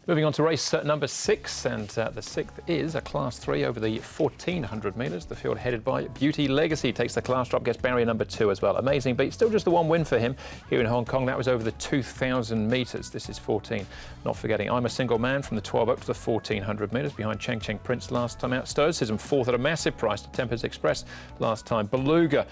Moving on to race number 6, and the 6th is a Class 3 over the 1400 metres. The field headed by Beauty Legacy takes the class drop, gets barrier number 2 as well. Amazing beat, still just the one win for him here in Hong Kong. That was over the 2000 metres. This is 14. Not forgetting I'm a Single Man from the 12 up to the 1400 metres behind Cheng Cheng Prince last time out. Stoicism 4th at a massive price to Tempest Express last time. Beluga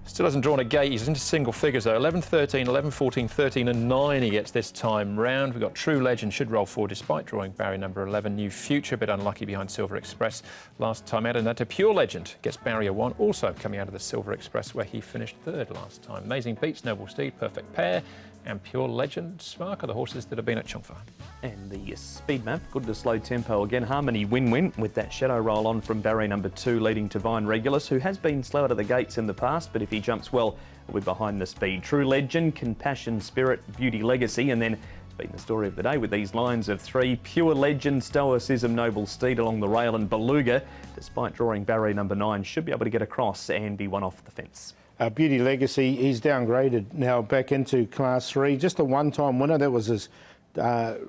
still hasn't drawn a gate. He's into single figures though. 11, 13, 11, 14, 13 and 9 he gets this time round. We've got True Legend should roll 4 despite drawing barrier number 11. New Future, a bit unlucky behind Silver Express last time out. And that to Pure Legend gets barrier 1, also coming out of the Silver Express where he finished 3rd last time. Amazing beats, Noble Steed, Perfect Pair and Pure Legend. Spark are the horses that have been at Chongfa. And the speed map, good to slow tempo again. Harmony win-win with that shadow roll on from barrier number 2 leading to Vine Regulus, who has been slow out of the gates in the past, but if he jumps well, we're behind the speed. True Legend, Compassion Spirit, Beauty Legacy, and then it's been the story of the day with these lines of 3. Pure Legend, Stoicism, Noble Steed along the rail, and Beluga, despite drawing barrier number 9, should be able to get across and be one off the fence. Beauty Legacy, he's downgraded now back into Class 3. Just a one-time winner. That was his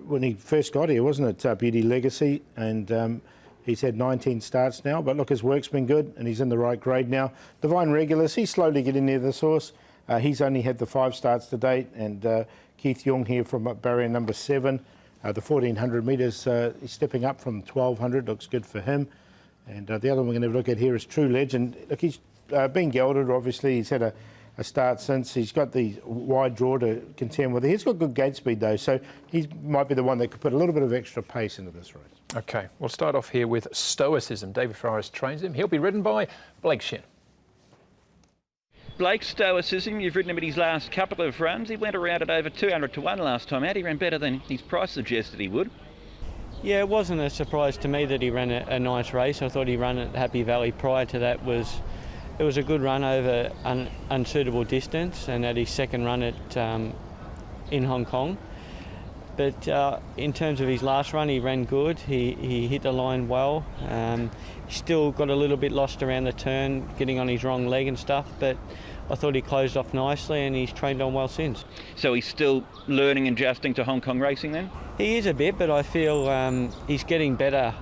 when he first got here, wasn't it, Beauty Legacy? And he's had 19 starts now. But look, his work's been good and he's in the right grade now. Divine Regulus, he's slowly getting near this horse. He's only had the 5 starts to date. And Keith Young here from barrier number 7. The 1400 metres, he's stepping up from 1200. Looks good for him. And the other one we're going to look at here is True Legend. Look, he's been gelded, obviously. He's had a start since. He's got the wide draw to contend with. He's got good gate speed, though, so he might be the one that could put a little bit of extra pace into this race. OK, we'll start off here with Stoicism. David Ferraris trains him. He'll be ridden by Blake Shin. Blake, Stoicism, you've ridden him at his last couple of runs. He went around at over 200 to 1 last time out. He ran better than his price suggested he would. Yeah, it wasn't a surprise to me that he ran a nice race. I thought he ran at Happy Valley prior to that. It was a good run over unsuitable distance, and at his second run in Hong Kong. But in terms of his last run, he ran good. He hit the line well. He still got a little bit lost around the turn, getting on his wrong leg and stuff, but I thought he closed off nicely and he's trained on well since. So he's still learning and adjusting to Hong Kong racing then? He is a bit, but I feel he's getting better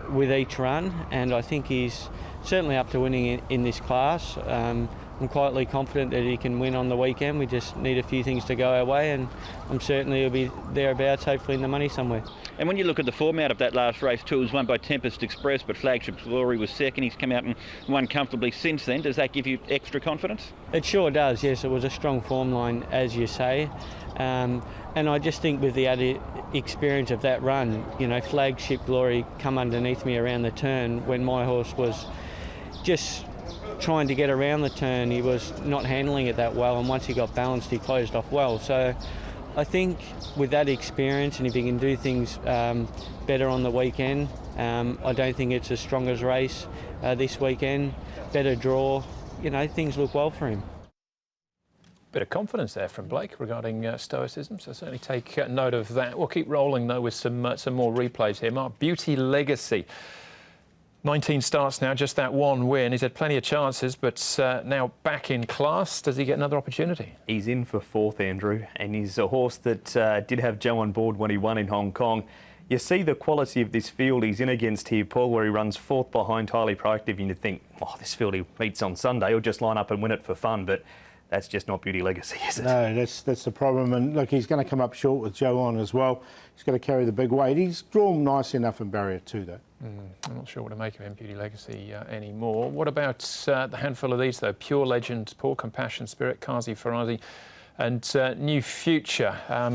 with each run, and I think he's certainly up to winning in this class. I'm quietly confident that he can win on the weekend. We just need a few things to go our way, and I'm certain he'll be thereabouts, hopefully in the money somewhere. And when you look at the format of that last race too, it was won by Tempest Express, but Flagship Glory was second. He's come out and won comfortably since then. Does that give you extra confidence? It sure does, yes. It was a strong form line, as you say. And I just think with the added experience of that run, you know, Flagship Glory come underneath me around the turn when my horse was just trying to get around the turn. He was not handling it that well, and once he got balanced, he closed off well. So I think with that experience, and if he can do things better on the weekend, I don't think it's as strong as race this weekend. Better draw, you know, things look well for him. Bit of confidence there from Blake regarding Stoicism, so certainly take note of that. We'll keep rolling though with some more replays here. Mark, Beauty Legacy. 19 starts now, just that one win. He's had plenty of chances, but now back in class. Does he get another opportunity? He's in for 4th, Andrew, and he's a horse that did have Joe on board when he won in Hong Kong. You see the quality of this field he's in against here, Paul, where he runs 4th behind Highly Proactive, and you think, oh, this field he meets on Sunday, he'll just line up and win it for fun, but that's just not Beauty Legacy, is it? No, that's the problem. And look, he's going to come up short with Joe on as well. He's got to carry the big weight. He's drawn nice enough in barrier 2, though. I'm not sure what to make of him, Beauty Legacy, anymore. What about the handful of these, though? Pure Legend, Paul Compassion Spirit, Kazi Farazi, and New Future,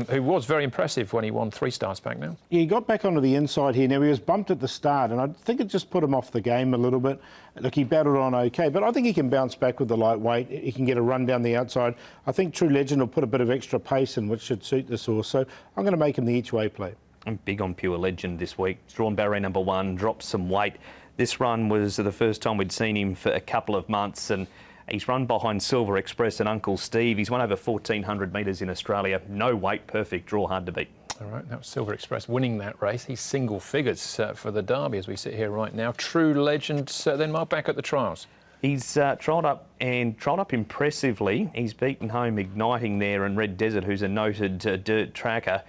who was very impressive when he won 3 starts back now. Yeah, he got back onto the inside here. Now, he was bumped at the start, and I think it just put him off the game a little bit. Look, he battled on OK, but I think he can bounce back with the lightweight. He can get a run down the outside. I think True Legend will put a bit of extra pace in, which should suit this horse. So I'm going to make him the each-way play. I'm big on Pure Legend this week. He's drawn barrier number 1, dropped some weight. This run was the first time we'd seen him for a couple of months, and he's run behind Silver Express and Uncle Steve. He's won over 1,400 metres in Australia. No weight, perfect draw, hard to beat. All right, that was Silver Express winning that race. He's single figures for the Derby as we sit here right now. True Legend, then Mark, back at the trials. He's trialled up impressively. He's beaten home Igniting there and Red Desert, who's a noted dirt tracker.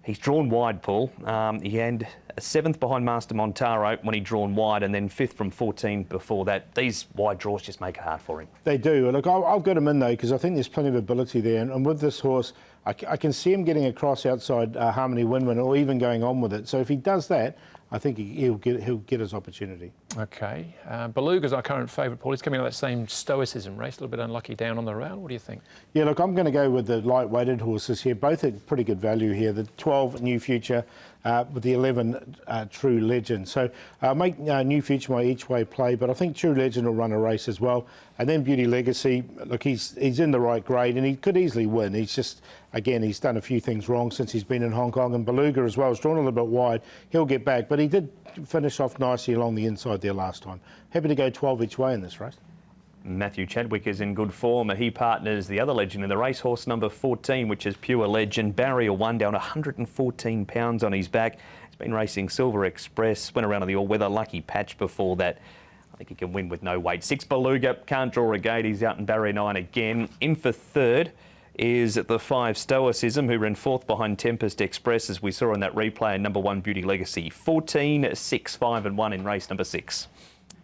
He's drawn wide, Paul. He had a 7th behind Master Montaro when he drawn wide, and then 5th from 14 before that. These wide draws just make it hard for him. They do. Look, I'll get him in, though, because I think there's plenty of ability there. And with this horse, I can see him getting across outside Harmony Win-Win, or even going on with it. So if he does that, I think he'll get his opportunity. OK. Beluga's our current favourite, Paul. He's coming out of that same stoicism race, a little bit unlucky down on the rail. What do you think? Yeah, look, I'm going to go with the light-weighted horses here. Both at pretty good value here. The 12 New Future with the 11 True Legend. So I'll make New Future my each-way play, but I think True Legend will run a race as well. And then Beauty Legacy, look, he's in the right grade and he could easily win. He's just, again, he's done a few things wrong since he's been in Hong Kong. And Beluga as well, has drawn a little bit wide. He'll get back, but he did finish off nicely along the inside there last time. Happy to go 12 each way in this race. Matthew Chadwick is in good form. He partners the other legend in the race, horse number 14, which is Pure Legend. Barrier 1 down 114 pounds on his back. He's been racing Silver Express, went around on the all-weather Lucky Patch before that. I think he can win with no weight. 6 Beluga, can't draw a gate. He's out in Barrier 9 again. In for third is the 5 Stoicism, who ran 4th behind Tempest Express, as we saw in that replay, and number 1 Beauty Legacy. 14, 6, 5 and 1 in race number 6.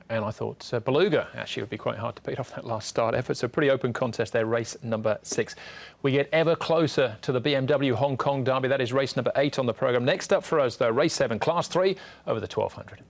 And I thought Beluga actually would be quite hard to beat off that last start effort. So pretty open contest there, race number 6. We get ever closer to the BMW Hong Kong Derby. That is race number 8 on the programme. Next up for us, though, race 7, Class 3 over the 1200.